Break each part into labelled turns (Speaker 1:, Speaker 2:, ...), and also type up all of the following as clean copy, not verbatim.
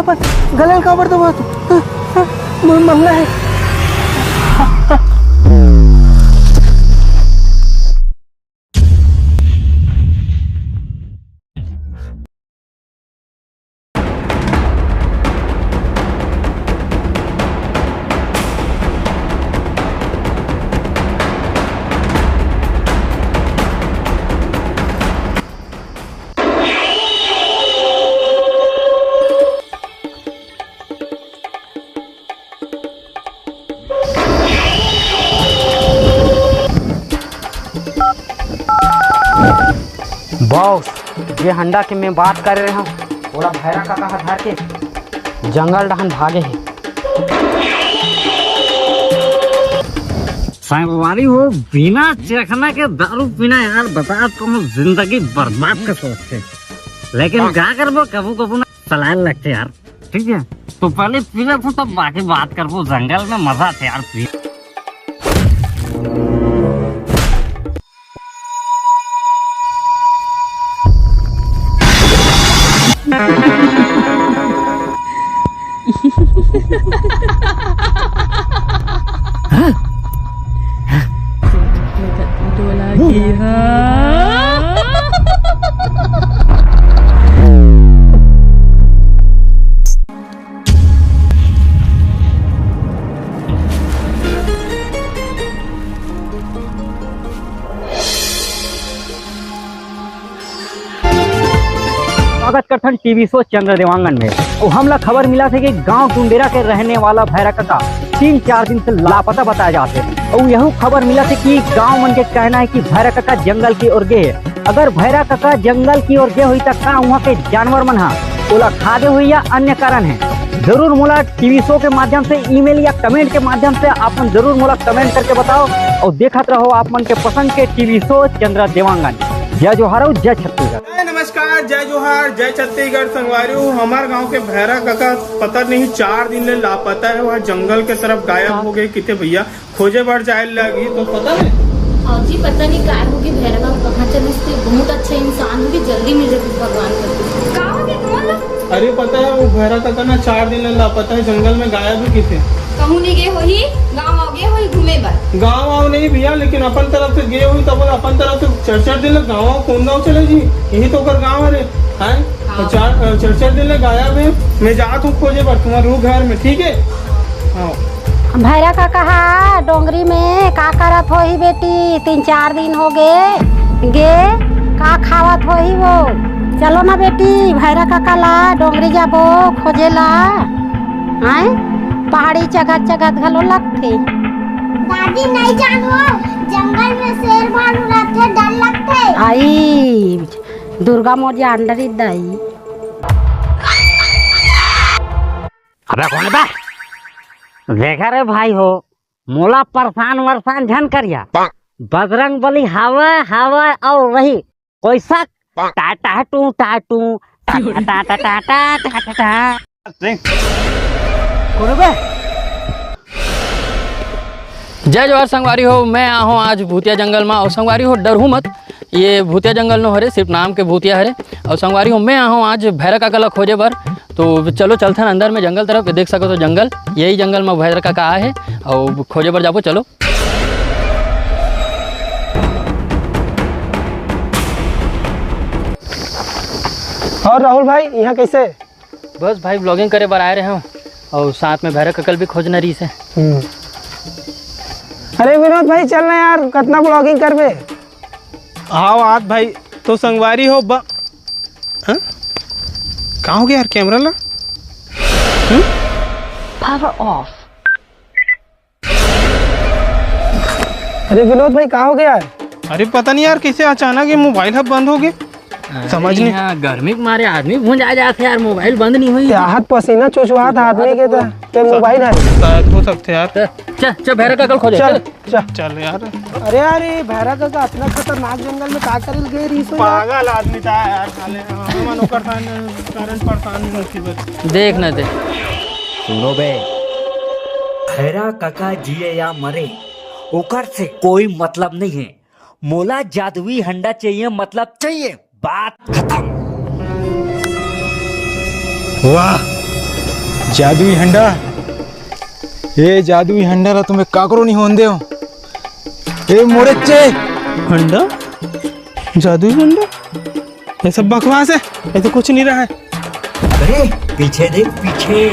Speaker 1: अपन गले काबर तो मंगला है।
Speaker 2: बॉस, ये हंडा के मैं बात कर रहा हूँ पूरा भैरा का कहा धर के जंगल डहन भागे है।
Speaker 3: संगवारी हो बिना चखना के दारू पीना यार बता तुम जिंदगी बर्बाद का सोचते, लेकिन क्या करबो कबू कबू ना चलाने लगते यार। ठीक है तो पहले पी ले तब बाकी बात करबो। जंगल में मजा थे यार पी।
Speaker 2: स्वागत करथन टीवी शो चंद्र देवांगन में। और हमला खबर मिला था कि गांव टुंडेरा के रहने वाला भैरा काका 3-4 दिन से लापता बताया जाते हैं। और यह खबर मिला था कि गांव मन के कहना है कि भैरा काका जंगल की ओर गए। अगर भैरा काका जंगल की ओर गए हुई तो का वहाँ के जानवर मन ओला खादे हुई या अन्य कारण है, जरूर मोला टीवी शो के माध्यम से, ईमेल या कमेंट के माध्यम से आप जरूर मोला कमेंट करके बताओ। और देखत रहो आप मन के पसंद के टीवी शो चंद्र देवांगन। जय जोहार, जय छत्तीसगढ़।
Speaker 1: नमस्कार, जय जोहार, जय छत्तीसगढ़। संगवारी हो हमारे गांव के भैरा काका पता नहीं 4 दिन ले लापता है। वह जंगल के तरफ गायब हो गए। कितने भैया खोजे बढ़ जाए लगी तो पता नहीं।
Speaker 4: और जी पता नहीं क्या होगी भैरा काका कहाँ चले। बहुत अच्छा इंसान होगी, जल्दी मिल जाए भगवान को। कहाँ होगी तुम?
Speaker 1: अरे पता है वो भैरा काका ना 4 दिन ले लापता है, जंगल में गायब है। किथे
Speaker 4: कहूँ नहीं गए हो ही, गाँव आ गए हो घूमे बार।
Speaker 1: गाँव आओ नहीं भैया, लेकिन अपन तरफ से गए हुई तब अपन तरफ से 4 दिन गाँव कौन गाँव चले जी, यही तो कर गाँव है। 4 दिन गायब है। मैं जात हूँ खोजे पर तुम्हारे रू घर में। ठीक है
Speaker 5: भैरा का कहा डोंगरी में का करत हो ही बेटी? 3-4 दिन हो गए गे, का खावत हो ही वो? चलो ना बेटी भैरा काका ला डोंगरी जाबो खोजे ला। आए पहाड़ी चगत चगत घलो लगथे।
Speaker 6: दादी नहीं जानो, जंगल में शेर भालू रहते, डर लगते।
Speaker 5: आई दुर्गा मोरिया अंडरी दाई।
Speaker 3: अबे कौन बा? देखा रे भाई हो मोला परेशान वरसान झन करिया। बजरंग बली हवा हवा और रही पैसा टाटा टू टाटू टाटा टाटा टाटा टाटा।
Speaker 7: जय जोहार संगवारी हो, मैं आया हूँ आज भूतिया जंगल में। और संगवारी हो डरहू मत, ये भूतिया जंगल न हरे, सिर्फ नाम के भूतिया हरे। और संगवारी हो मैं आया हूँ आज भैरा काका ला खोजे बर। तो चलो चलते हैं अंदर में जंगल तरफ। देख सको तो जंगल, यही जंगल में भैरा काका आए है और खोजे बर जाबो। चलो
Speaker 1: और राहुल भाई यहाँ कैसे?
Speaker 7: बस भाई ब्लॉगिंग करे बर आए रहे हूँ और साथ में भैरा काका भी खोजना रही से।
Speaker 1: अरे विनोद भाई चलना यार, कितना ब्लॉगिंग करबे। आओ आज भाई तो संगवारी हो कहाँ हो गया यार कैमरा ला?
Speaker 5: Power of.
Speaker 1: अरे विनोद भाई कहाँ हो गया यार? अरे पता नहीं यार कैसे अचानक ये मोबाइल हब बंद हो गए, समझ नहीं।
Speaker 7: गर्मी के मारे आदमी भूंज आ जाते यार, मोबाइल बंद नहीं हुई।
Speaker 1: हाथ पसीना चुचवात आदमी के तो मोबाइल है शायद हो सकते यार।
Speaker 7: चल भैरा काका खोजे।
Speaker 1: चल यार। अरे यार भैरा काका इतना खतरनाक जंगल में का करल गए रही? पागल आदमी था यार, साले हमन ओकर कारण परेशान मुसीबत
Speaker 7: देख न दे।
Speaker 8: सुनो बे, भैरा काका जिए या मरे ओकर से कोई मतलब नहीं है। मोला जादुई हंडा चाहिए, मतलब चाहिए, बात खत्म।
Speaker 1: वाह
Speaker 9: जादुई हंडा ए जादुई हंडा ला तुम्हें काकरो नहीं होने दो ए मोड़े
Speaker 1: हंडा, जादुई हंडा, ये सब बकवास है, ये तो कुछ नहीं रहा है।
Speaker 8: अरे पीछे देख पीछे।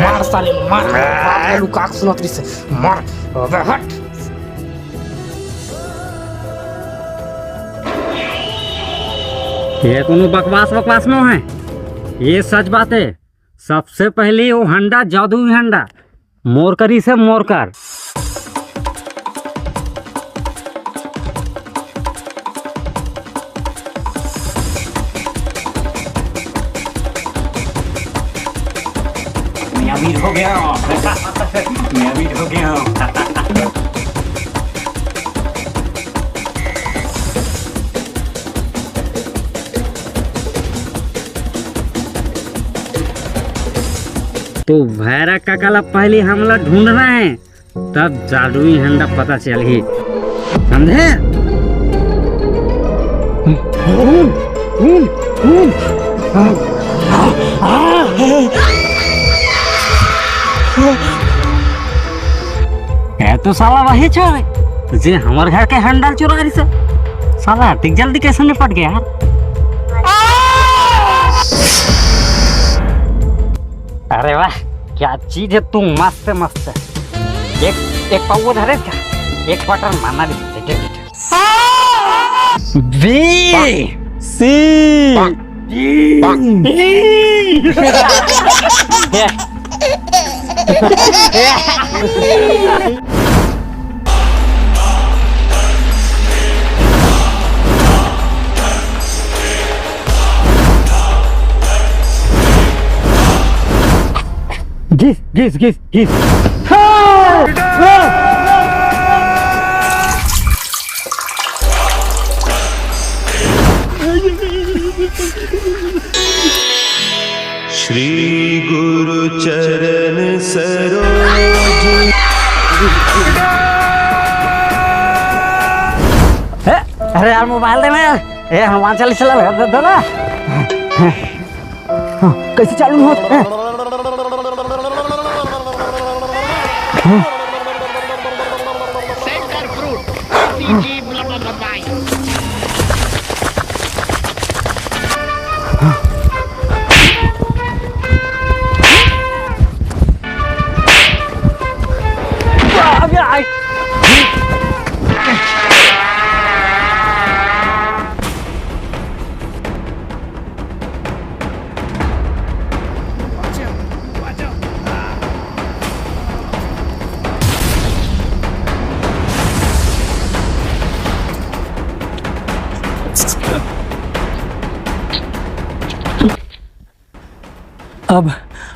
Speaker 10: मार साले मार लुकाक सुनत से मार। अबे हट।
Speaker 3: ये कोनो बकवास न है, ये सच बात है। सबसे पहले वो हंडा जादुई हंडा मोरकरी से मोरकर।
Speaker 8: मैं अमीर हो गया मैं अमीर हो गया।
Speaker 3: तो भैरा काका ला पहले हमला ढूंढ रहे हैं, तब जादुई हंडा पता चली। समझे? है तो साला वही चोर जे हमारे घर के हंडा चुरा रही से। साला ठीक जल्दी कैसे निपट गया यार। अरे वाह क्या चीज है तू, मस्त मस्त। एक पाव धरे क्या, एक बटन मारना भी। बी
Speaker 1: सी
Speaker 3: घिस।
Speaker 11: श्री गुरु चरण सरोज।
Speaker 3: अरे यार मोबाइल दे मैं, ए हनुमान चालीसा लगा दो ना। कैसे चालू हो?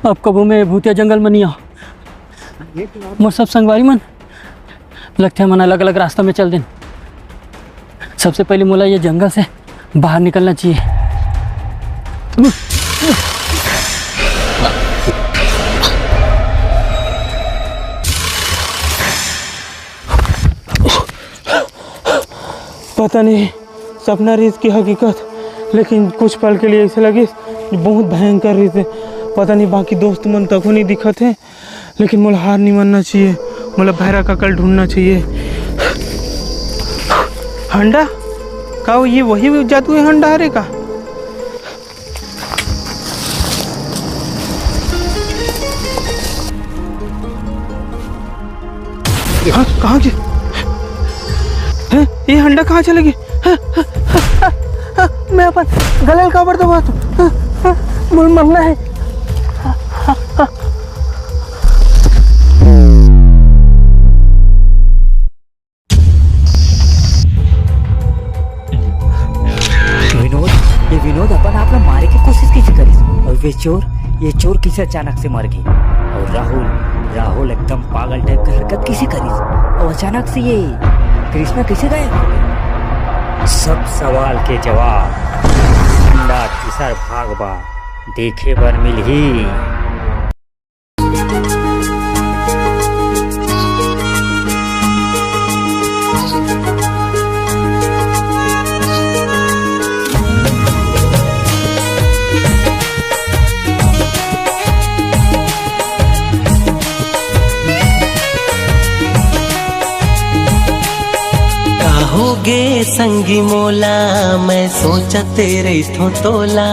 Speaker 7: अब कबू में भूतिया जंगल में नहीं आओ। मोर सब संगवारी मन लगते हैं मन अलग अलग रास्ता में चल दें। सबसे पहले मोला ये जंगल से बाहर निकलना चाहिए।
Speaker 1: पता नहीं सपना रीत की हकीकत, लेकिन कुछ पल के लिए ऐसे लगे बहुत भयंकर रीत है। पता नहीं बाकी दोस्त मन तक नहीं दिखत है, लेकिन मोला हार नहीं मानना चाहिए। मोला भैरा का कल ढूंढना चाहिए। हंडा का ये वही जादुई हंडा है का? हाँ, कहाँ के ये हंडा कहाँ चले गए? मैं अपन गले का बर्द हुआ मुझे मरना है।
Speaker 8: विनोद अपन आप मारे की कोशिश कैसे करी, और ये चोर किसे अचानक से मर गई, और राहुल एकदम पागल टाइप की हरकत कैसे करी, और अचानक से ये कृष्णा कैसे गायब? सब सवाल के जवाब ठंडा किसर भागबा देखे बर मिलही।
Speaker 12: रहोगे संगी मोला, मैं सोचा तेरे थो तोला।